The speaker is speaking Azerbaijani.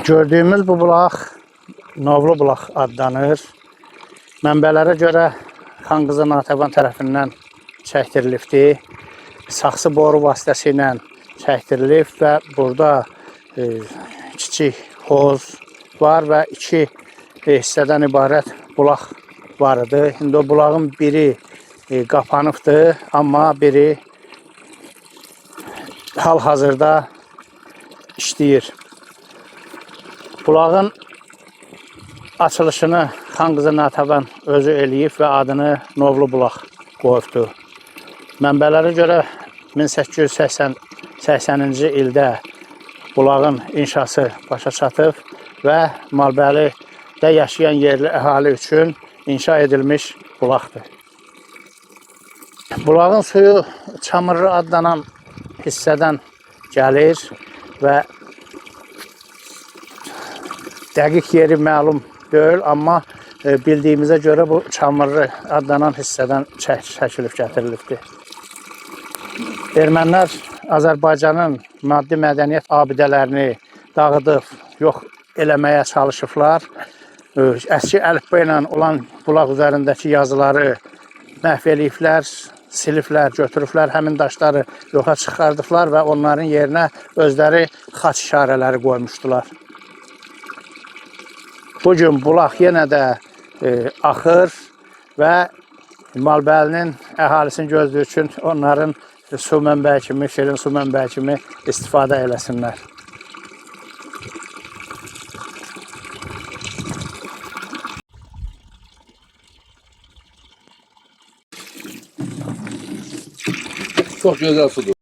Gördüyümüz bu bulaq Novlu bulaq adlanır. Mənbələrə görə Xanqızı Natəvan tərəfindən çəkdirilibdir. Saxsı boru vasitəsilə çəkdirilib və burada kiçik hoz var və iki hissədən ibarət bulaq var idi. İndi o bulağın biri qapanıbdır, amma biri hal-hazırda işləyir. Bulağın açılışını Xanqızı Natəvan özü eləyib və adını Novlu bulaq qoyubdur. Mənbələrə görə 1880-ci ildə bulağın inşası başa çatıb və Malbəlidə yaşayan yerli əhali üçün inşa edilmiş bulaqdır. Bulağın suyu Çamırlı adlanan hissədən gəlir və dəqiq yeri məlum deyil, amma bildiyimizə görə bu Çamırlı adlanan hissədən çəkilib gətirilibdir. Ermənilər Azərbaycanın maddi mədəniyyət abidələrini dağıdıb, yox eləməyə çalışıblar. Əski əlifba ilə olan bulaq üzərindəki yazıları məhv eləyiblər, siliblər, götürüblər, həmin daşları yoxa çıxardıblar və onların yerinə özləri xaç işarələri qoymuşdular. Bugün bulaq yenə də axır və Malbəlinin əhalisini gözlüyü üçün onların su mənbəyi kimi, şirin su mənbəyi kimi istifadə eləsinlər. Çok güzel sudur.